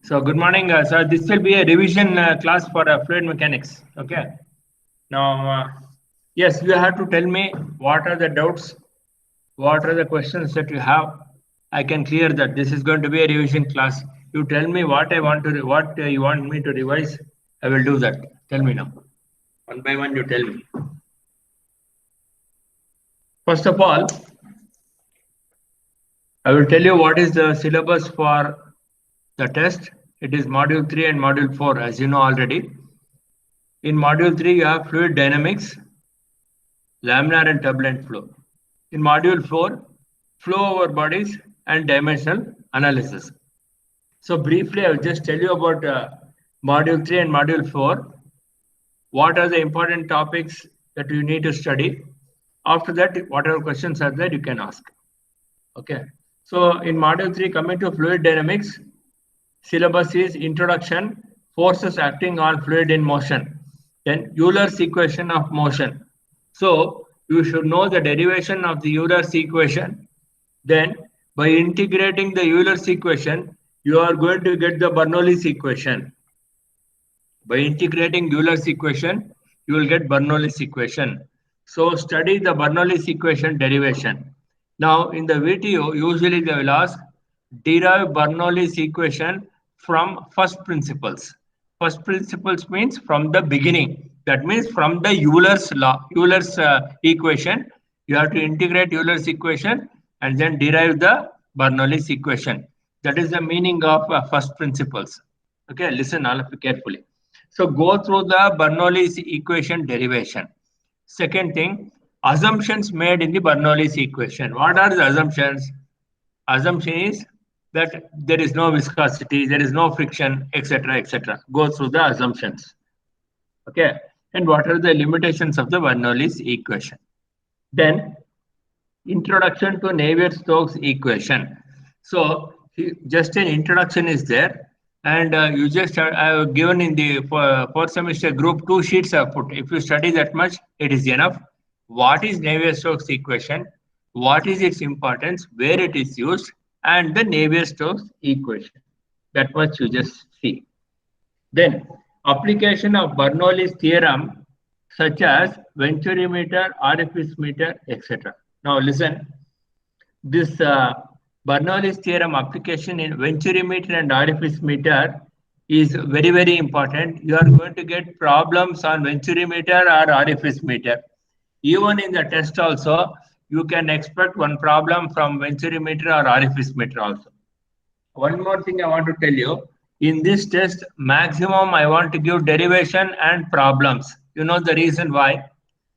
So good morning, sir. This will be a revision class for fluid mechanics. Okay. Now, yes, you have to tell me what are the doubts, what are the questions that you have. I can clear that. This is going to be a revision class. You tell me what I want to, what you want me to revise. I will do that. Tell me now. One by one, you tell me. First of all, I will tell you what is the syllabus for the test. It is module 3 and module 4, as you know already. In module 3, you have fluid dynamics, laminar and turbulent flow. In module 4, flow over bodies and dimensional analysis. So briefly, I will just tell you about module 3 and module 4. What are the important topics that you need to study? After that, whatever questions are there, you can ask. Okay. So in module 3, coming to fluid dynamics, syllabus is introduction, forces acting on fluid in motion, then Euler's equation of motion. So you should know the derivation of the Euler's equation. Then by integrating the Euler's equation, you are going to get the Bernoulli's equation. By integrating Euler's equation, you will get Bernoulli's equation. So study the Bernoulli's equation derivation. Now in the VTO, usually they will ask, derive Bernoulli's equation from first principles. First principles means from the beginning. That means from the Euler's law, Euler's equation. You have to integrate Euler's equation and then derive the Bernoulli's equation. That is the meaning of first principles. Okay, listen all of you carefully. So go through the Bernoulli's equation derivation. Second thing, assumptions made in the Bernoulli's equation. What are the assumptions? Assumption is that there is no viscosity, there is no friction, etc., etc. Go through the assumptions. Okay, and what are the limitations of the Bernoulli's equation? Then, introduction to Navier-Stokes equation. So, just an introduction is there, and you just I have given in the fourth semester group 2 sheets I have put. If you study that much, it is enough. What is Navier-Stokes equation? What is its importance? Where it is used? And the Navier-Stokes equation. That much you just see. Then application of Bernoulli's theorem such as venturimeter, orifice meter, etc. Now listen, this Bernoulli's theorem application in venturimeter and orifice meter is very, very important. You are going to get problems on venturimeter or orifice meter. Even in the test also, you can expect one problem from venturimeter or orifice meter also. One more thing I want to tell you, in this test, maximum I want to give derivation and problems. You know the reason why?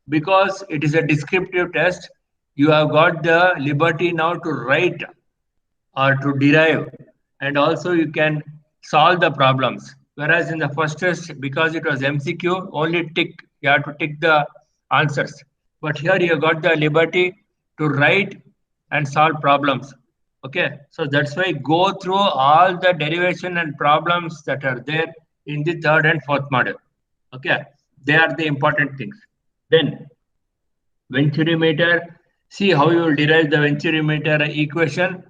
Because it is a descriptive test. You have got the liberty now to write or to derive, and also you can solve the problems. Whereas in the first test, because it was MCQ, only tick, you have to tick the answers. But here you got the liberty to write and solve problems. Okay, so that's why go through all the derivation and problems that are there in the third and fourth module. Okay, they are the important things. Then venturimeter, see how you will derive the venturimeter equation.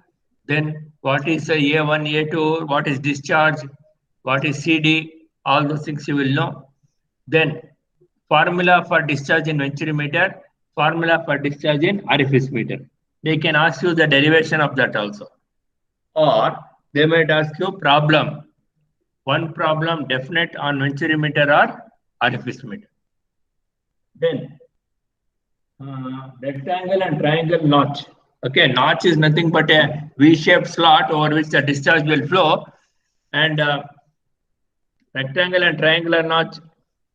Then what is a A1, A2, what is discharge, what is CD, all those things you will know. Then formula for discharge in venturimeter, formula for discharge in orifice meter. They can ask you the derivation of that also. Or they might ask you problem. One problem definite on venturimeter or orifice meter. Then rectangle and triangle notch. Okay, notch is nothing but a V-shaped slot over which the discharge will flow. And rectangle and triangular notch,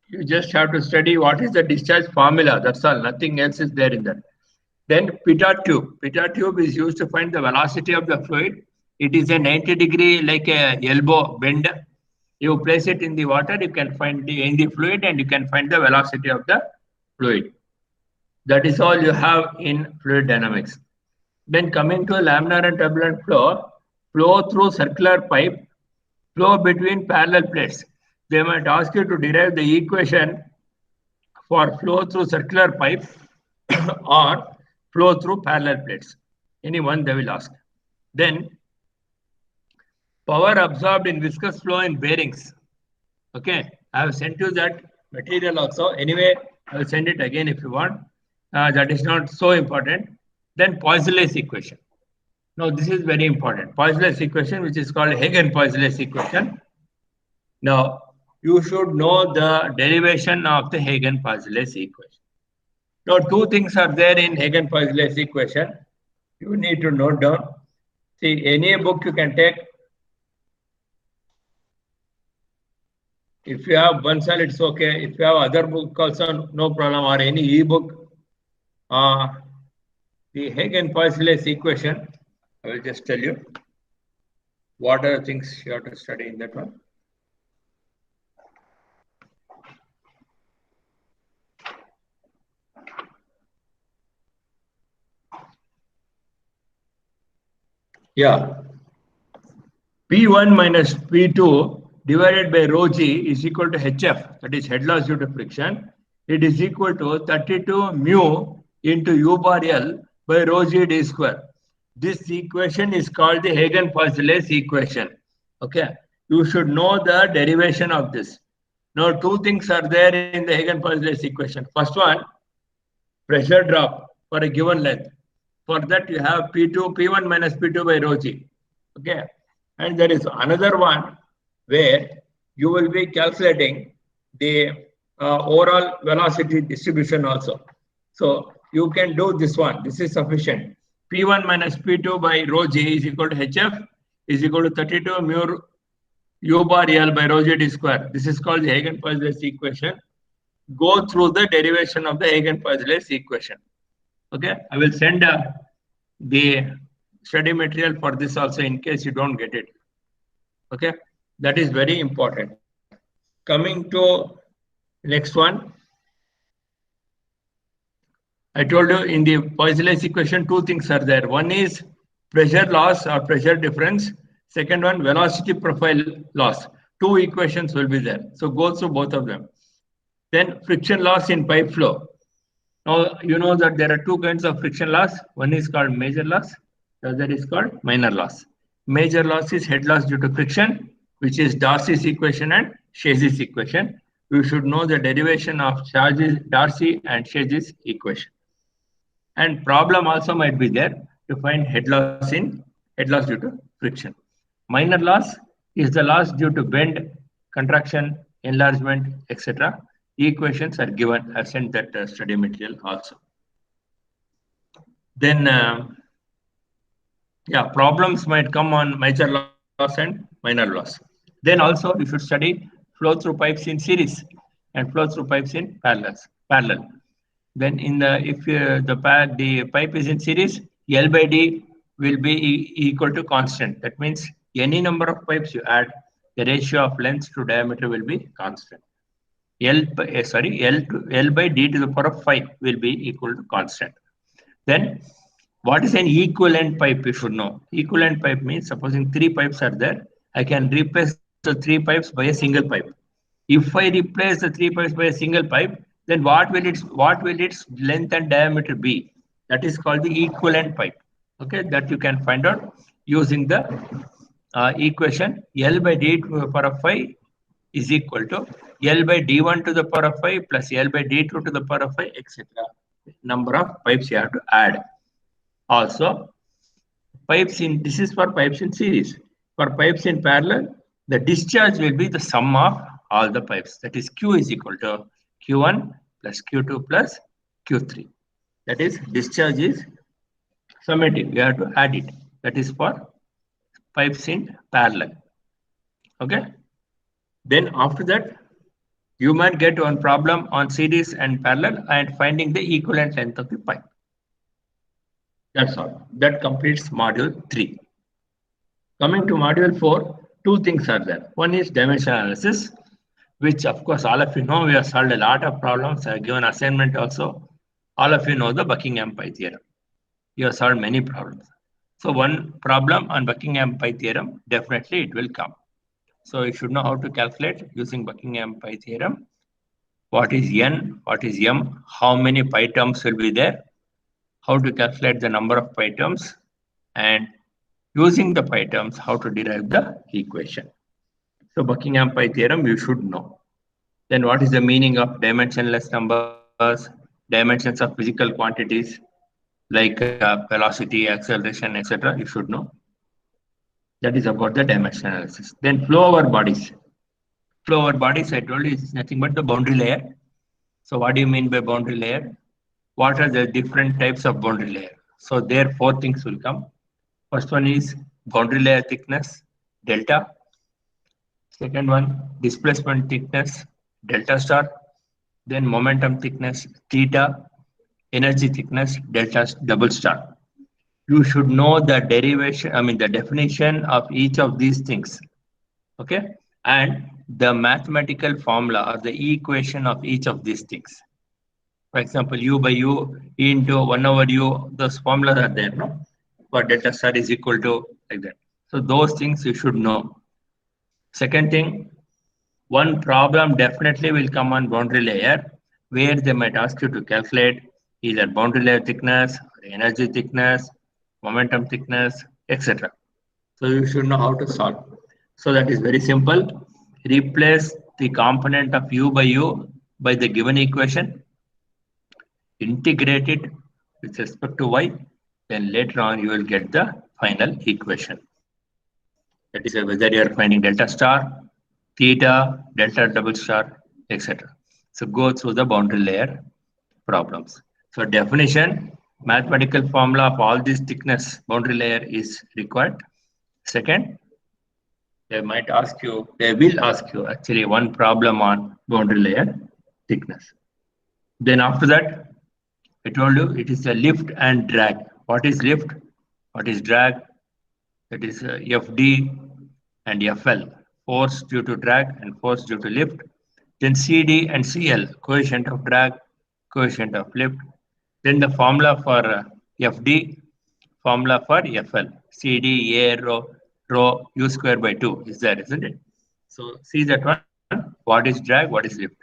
you just have to study what is the discharge formula. That's all. Nothing else is there in that. Then pitot tube. Pitot tube is used to find the velocity of the fluid. It is a 90-degree like a elbow bend. You place it in the water, you can find in the fluid, and you can find the velocity of the fluid. That is all you have in fluid dynamics. Then coming to laminar and turbulent flow, flow through circular pipe, flow between parallel plates. They might ask you to derive the equation for flow through circular pipe or flow through parallel plates. Any one they will ask. Then Power absorbed in viscous flow in bearings. Okay, I have sent you that material also. Anyway, I will send it again if you want. That is not so important. Then Poiseuille's equation. Now, this is very important. Poiseuille's equation, which is called Hagen-Poiseuille's equation. Now, you should know the derivation of the Hagen-Poiseuille's equation. Now, two things are there in Hagen-Poiseuille's equation. You need to note down. See, any book you can take. If you have one cell, it's okay. If you have other book also, no problem, or any e-book. The Hagen-Poiseuille's equation, I will just tell you what are the things you have to study in that one. Yeah. P1 minus P2 divided by rho g is equal to HF, that is head loss due to friction. It is equal to 32 mu into U bar L by rho g d square. This equation is called the Hagen-Poiseuille's equation. Okay, you should know the derivation of this. Now, two things are there in the Hagen-Poiseuille's equation. First one, pressure drop for a given length. For that, you have P1 minus P2 by rho g. Okay, and there is another one where you will be calculating the overall velocity distribution also. So you can do this one. This is sufficient. P1 minus P2 by rho g is equal to HF is equal to 32 mu U bar L by rho g d square. This is called the Hagen-Poiseuille's equation. Go through the derivation of the Hagen-Poiseuille's equation. Okay, I will send the study material for this also in case you don't get it. Okay, that is very important. Coming to next one, I told you in the Poiseuille's equation, two things are there. One is pressure loss or pressure difference. Second one, velocity profile loss. Two equations will be there. So go through both of them. Then friction loss in pipe flow. Now, you know that there are two kinds of friction loss. One is called major loss. The other is called minor loss. Major loss is head loss due to friction, which is Darcy's equation and Chazy's equation. You should know the derivation of Darcy and Chazy's equation. And problem also might be there to find head loss due to friction. Minor loss is the loss due to bend, contraction, enlargement, etc. Equations are given. I've sent that study material also. Then, yeah, problems might come on major loss and minor loss. Then also you should study flow through pipes in series and flow through pipes in parallel. Then in the if the pipe is in series, L by D will be equal to constant. That means any number of pipes you add, the ratio of length to diameter will be constant. L by D to the power of 5 will be equal to constant. Then what is an equivalent pipe? You should know. Equivalent pipe means supposing 3 pipes are there, I can replace the 3 pipes by a single pipe. If I replace the 3 pipes by a single pipe, then what will its length and diameter be? That is called the equivalent pipe. Okay, that you can find out using the equation L by D to the power of 5 is equal to L by D1 to the power of 5 plus L by D2 to the power of 5, etc. Number of pipes you have to add. Also, this is for pipes in series. For pipes in parallel, the discharge will be the sum of all the pipes. That is Q is equal to Q1 plus Q2 plus Q3. That is, discharge is summative. You have to add it. That is for pipes in parallel. Okay. Then after that, you might get one problem on series and parallel and finding the equivalent length of the pipe. That's all. That completes module 3. Coming to module 4, two things are there. One is dimension analysis, which of course all of you know. We have solved a lot of problems. I have given assignment also. All of you know the Buckingham pi theorem. You have solved many problems. So one problem on Buckingham pi theorem, definitely it will come. So you should know how to calculate using Buckingham pi theorem. What is n? What is m? How many pi terms will be there? How to calculate the number of pi terms? And using the pi terms, how to derive the equation. So Buckingham pi theorem you should know. Then what is the meaning of dimensionless numbers, dimensions of physical quantities like velocity, acceleration, etc. You should know. That is about the dimension analysis. Then flow over bodies. Flow over bodies, I told you, is nothing but the boundary layer. So what do you mean by boundary layer? What are the different types of boundary layer? So there 4 things will come. First one is boundary layer thickness, delta. Second one, displacement thickness, delta star. Then momentum thickness, theta. Energy thickness, delta double star. You should know the derivation, the definition of each of these things. Okay? And the mathematical formula or the equation of each of these things. For example, U by U, E into 1 over U, those formulas are there, no? For delta star is equal to like that. So those things you should know. Second thing, one problem definitely will come on boundary layer where they might ask you to calculate either boundary layer thickness, energy thickness, momentum thickness, etc. So you should know how to solve. So that is very simple. Replace the component of U by U by the given equation, integrate it with respect to Y, then later on you will get the final equation. That is whether you are finding delta star, theta, delta double star, etc. So go through the boundary layer problems. So definition, mathematical formula of all this thickness boundary layer is required. Second, they will ask you actually one problem on boundary layer thickness. Then after that, I told you it is a lift and drag. What is lift? What is drag? That is FD and FL, force due to drag and force due to lift. Then CD and CL, coefficient of drag, coefficient of lift. Then the formula for FD, formula for FL, CD, A, rho, U square by 2 is there, isn't it? So see that one, what is drag, what is lift.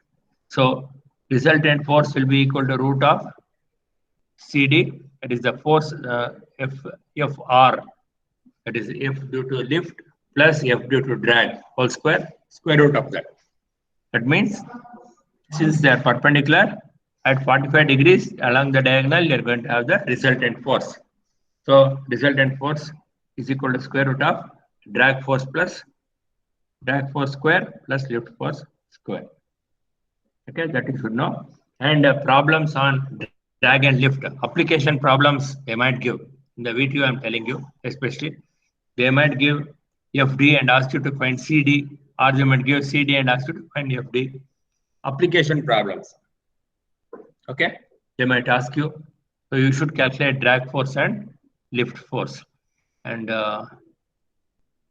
So resultant force will be equal to root of CD, that is the force FR, that is F due to lift plus F due to drag, whole square root of that. That means since they are perpendicular at 45 degrees along the diagonal, you are going to have the resultant force. So resultant force is equal to square root of drag force square plus lift force square. Okay, that you should know. And problems on drag and lift, application problems they might give. In the VTU, I'm telling you, especially, they might give FD and ask you to find CD, or they might give CD and ask you to find FD. Application problems. Okay, they might ask you. So you should calculate drag force and lift force. And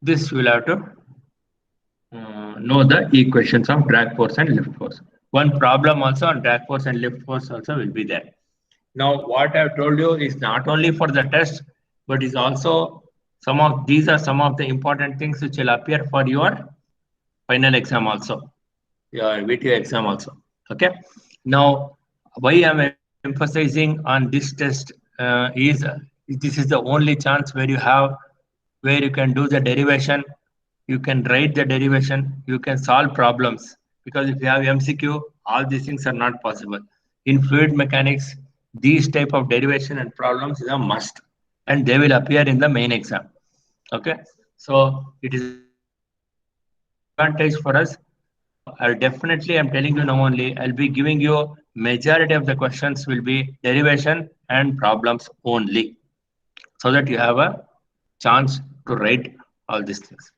this you will have to know the equations of drag force and lift force. One problem also on drag force and lift force also will be there. Now, what I've told you is not only for the test, but is also these are some of the important things which will appear for your final exam also, your VTU exam also. Okay. Now, why I'm emphasizing on this test is this is the only chance where you can do the derivation, you can write the derivation, you can solve problems. Because if you have MCQ, all these things are not possible. In fluid mechanics, these type of derivation and problems is a must, and they will appear in the main exam. Okay, so it is advantage for us. I'm telling you now only, I'll be giving you majority of the questions will be derivation and problems only, so that you have a chance to write all these things.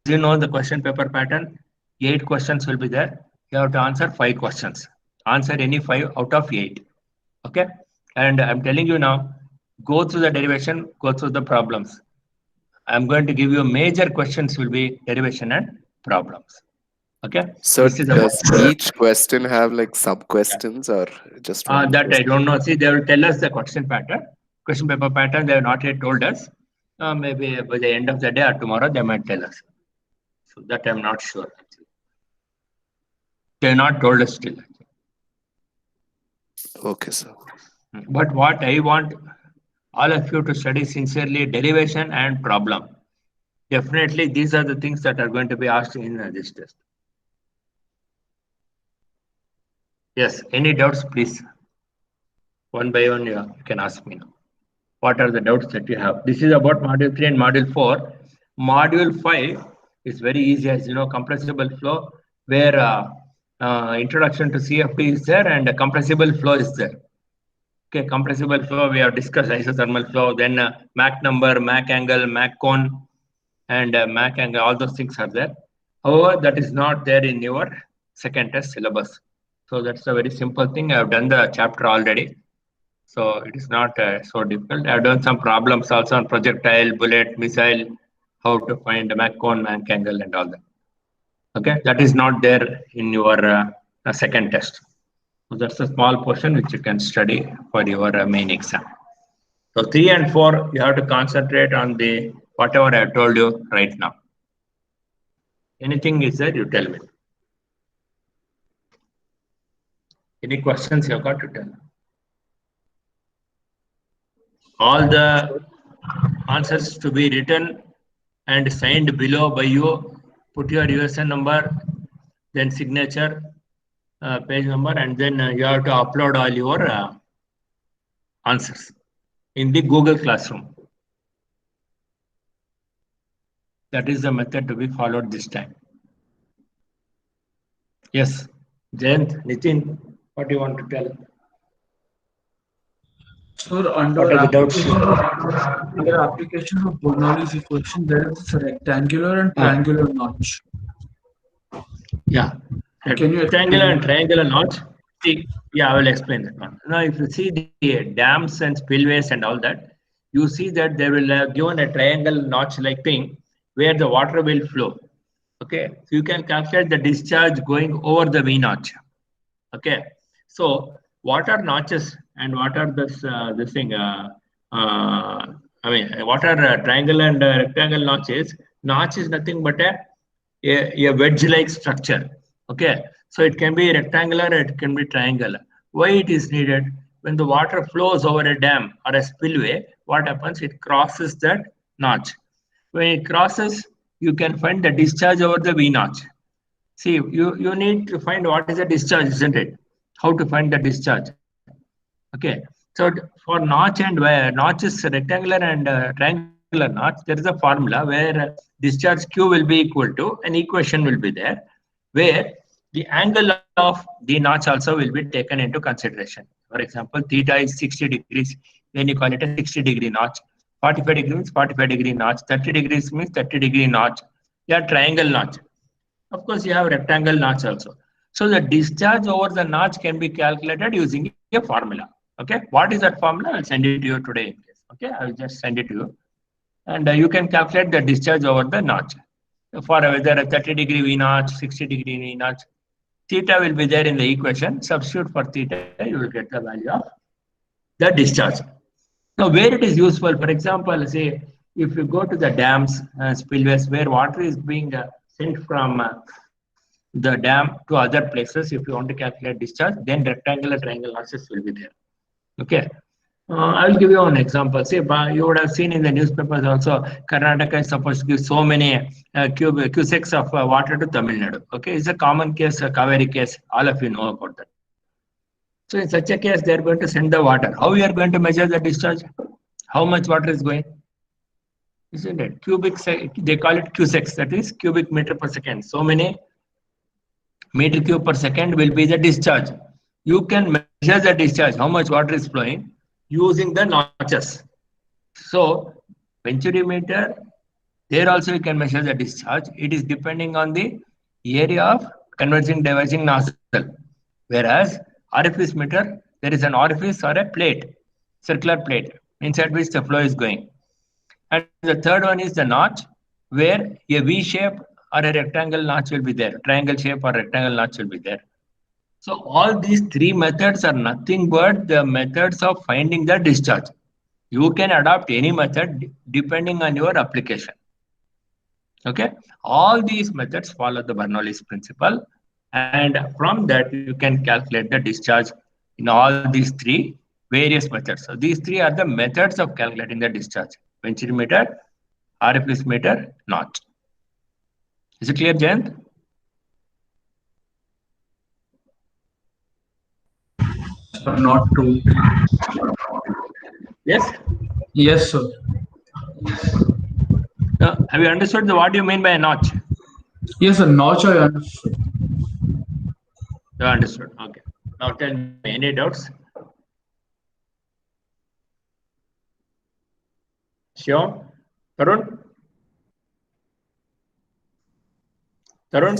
You know the question paper pattern, 8 questions will be there. You have to answer 5 questions. Answer any 5 out of 8. Okay, and I'm telling you now, go through the derivation, go through the problems. I'm going to give you major questions will be derivation and problems. Okay. So does each question have like sub questions or just one? That I don't know. See, they will tell us the question paper pattern. They have not yet told us. Maybe by the end of the day or tomorrow they might tell us. So that I'm not sure. They have not told us still. Okay, sir. But what I want all of you to study sincerely derivation and problem. Definitely, these are the things that are going to be asked in this test. Yes, any doubts, please? One by one, you can ask me now. What are the doubts that you have? This is about module 3 and module 4. Module 5 is very easy, as you know, compressible flow, where introduction to CFD is there and compressible flow is there. Okay, compressible flow, we have discussed isothermal flow, then Mach number, Mach angle, Mach cone, and Mach angle, all those things are there. However, that is not there in your second test syllabus. So that's a very simple thing. I have done the chapter already. So it is not so difficult. I have done some problems also on projectile, bullet, missile, how to find the Mach cone, Mach angle, and all that. Okay, that is not there in your second test. So that's a small portion which you can study for your main exam. So 3 and 4, you have to concentrate on the whatever I have told you right now. Anything is there, you tell me. Any questions you have got to tell? All the answers to be written and signed below by you. Put your USN number, then signature, page number, and then you have to upload all your answers in the Google Classroom. That is the method to be followed this time. Yes, Jayant, Nitin, what do you want to tell? Sir, under application of Bernoulli's equation, there is a rectangular and triangular notch. Yeah, can you rectangular and triangular notch? See, yeah, I will explain that one. Now, if you see the dams and spillways and all that, you see that they will have given a triangle notch-like thing where the water will flow. Okay, so you can calculate the discharge going over the V notch. Okay, so what are notches and what are this thing? I mean, what are triangle and rectangle notches? Notch is nothing but a wedge-like structure. Okay, so it can be rectangular, it can be triangular. Why it is needed? When the water flows over a dam or a spillway, what happens? It crosses that notch. When it crosses, you can find the discharge over the V notch. See, you need to find what is the discharge, isn't it? How to find the discharge. Okay, so for notch and where notch is rectangular and triangular notch, there is a formula where discharge Q will be equal to an equation will be there, where the angle of the notch also will be taken into consideration. For example, theta is 60 degrees, then you call it a 60-degree notch. 45 degrees, 45-degree notch. 30 degrees means 30-degree notch. Yeah, triangle notch. Of course, you have rectangle notch also. So the discharge over the notch can be calculated using a formula. Okay, what is that formula? I'll send it to you today. Okay, I'll just send it to you. And you can calculate the discharge over the notch. For whether a 30-degree V notch, 60-degree V notch, theta will be there in the equation. Substitute for theta, you will get the value of the discharge. Now, where it is useful, for example, say, if you go to the dams, spillways, where water is being sent from the dam to other places, if you want to calculate discharge, then rectangular triangle notches will be there. Okay. I will give you an example. Say, you would have seen in the newspapers also, Karnataka is supposed to give so many cusecs of water to Tamil Nadu. Okay, it's a common case, a Kaveri case. All of you know about that. So in such a case, they are going to send the water. How we are going to measure the discharge? How much water is going? Isn't it? They call it cusecs, that is cubic meter per second. So many meter cube per second will be the discharge. You can measure the discharge, how much water is flowing, using the notches. So, venturimeter, there also you can measure the discharge. It is depending on the area of converging diverging nozzle. Whereas, orifice meter, there is an orifice or a plate, circular plate, inside which the flow is going. And the third one is the notch, where a V shape or a rectangle notch will be there. Triangle shape or rectangle notch will be there. So all these three methods are nothing but the methods of finding the discharge. You can adopt any method depending on your application. Okay, all these methods follow the Bernoulli's principle, and from that you can calculate the discharge in all these three various methods. So these three are the methods of calculating the discharge: Venturi meter, RFS meter, notch. Is it clear, Jayant? But not true. Yes. Yes, sir. Have you understood what do you mean by a notch? Yes, sir. Notch I understood. You understood. Okay. Now tell me, any doubts? Sure. Tarun? Tarun?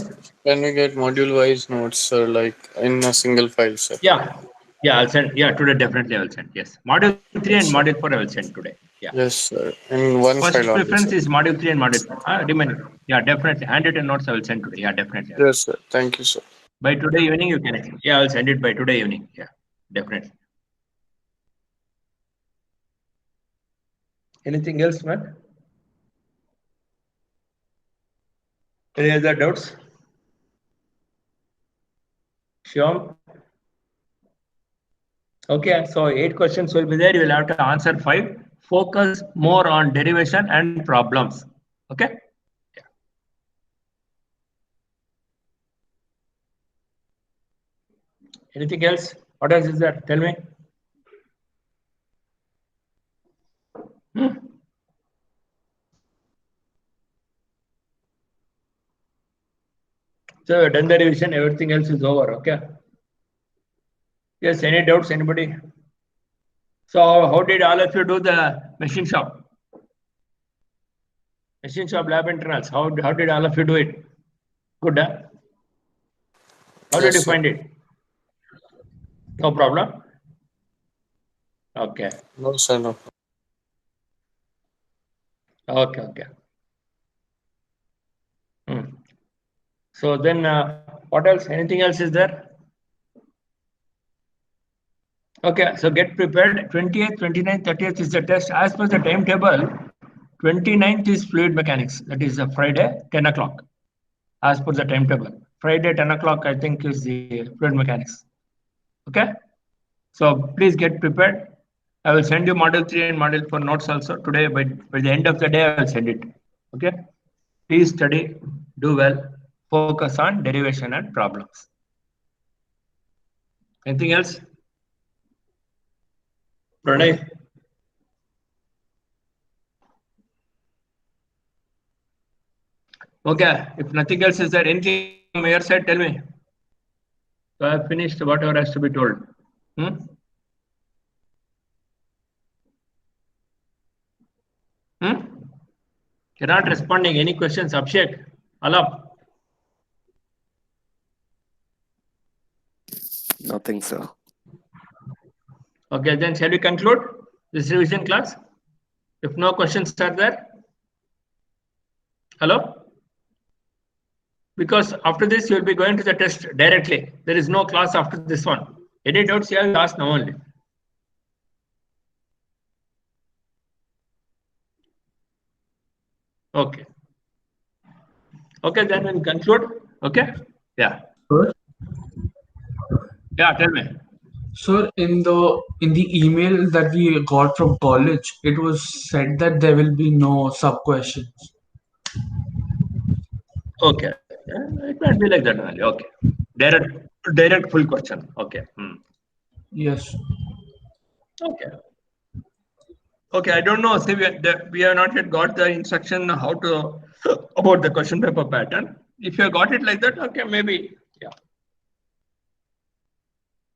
Can we get module-wise notes, sir, like in a single file, sir? Yeah. Yeah, I'll send. Yeah, today definitely I will send. Yes. Module 3 Yes, and sir. module 4 I will send today. Yeah. Yes, sir. In one First file only, preference sir. is module 3 and module 4. Remaining. Yeah, definitely. Handwritten notes I will send today. Yeah, definitely. Yes, sir. Thank you, sir. By today evening you can. Yeah, I will send it by today evening. Yeah, definitely. Anything else, man? Any other doubts? Sure. Okay, so 8 questions will be there. You will have to answer 5. Focus more on derivation and problems. Okay. Yeah. Anything else? What else is there? Tell me. So done the revision. Everything else is over. Okay. Yes. Any doubts? Anybody? So how did all of you do the machine shop? Machine shop lab internals. How did all of you do it? Good, huh? How did Yes, you sir. find it? No problem. Okay. No, sir, no. Okay. Okay. So then, what else? Anything else is there? Okay. So get prepared. 28th, 29th, 30th is the test. As per the timetable, 29th is fluid mechanics. That is a Friday, 10 o'clock. As per the timetable, Friday 10 o'clock, I think, is the fluid mechanics. Okay. So please get prepared. I will send you model 3 and model 4 notes also today. By the end of the day, I will send it. Okay. Please study, do well, focus on derivation and problems. Anything else? Pranay? Okay. If nothing else is there, anything from your side, tell me. So I have finished whatever has to be told. You're not responding. Any questions, Abhishek? Alap? Nothing, sir. Okay, then shall we conclude this revision class? If no questions are there? Hello? Because after this, you'll be going to the test directly. There is no class after this one. Any doubts, you have to ask now only. Okay. Okay, then we'll conclude. Okay? Yeah. Sir, Yeah, tell me. sir, in the email that we got from college, it was said that there will be no sub questions. Okay. It might be like that only. Okay. Direct full question. Okay. Yes. Okay. Okay, I don't know. See, we have not yet got the instruction how to about the question paper pattern. If you have got it like that, okay, maybe. Yeah.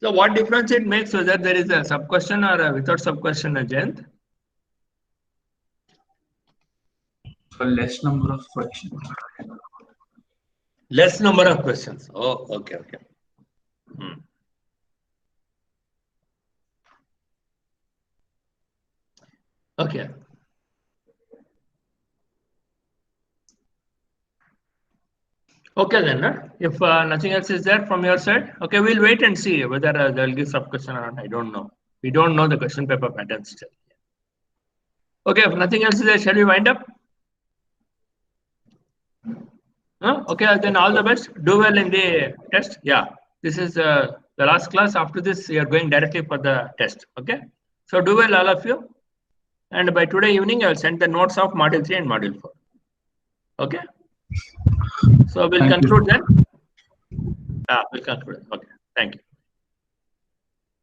So what difference it makes whether there is a sub question or a without sub question, Jayant? A less number of questions. Less number of questions. Oh, okay. Okay. Okay then. If nothing else is there from your side, okay, we'll wait and see whether they'll give sub question or not. I don't know. We don't know the question paper pattern still. Okay, if nothing else is there, shall we wind up? Okay, then all the best. Do well in the test. Yeah, this is The last class. After this, you are going directly for the test. Okay. So do well, all of you. And by today evening, I will send the notes of module 3 and module 4. Okay. So we'll Thank you. conclude then. We'll conclude. Okay. Thank you.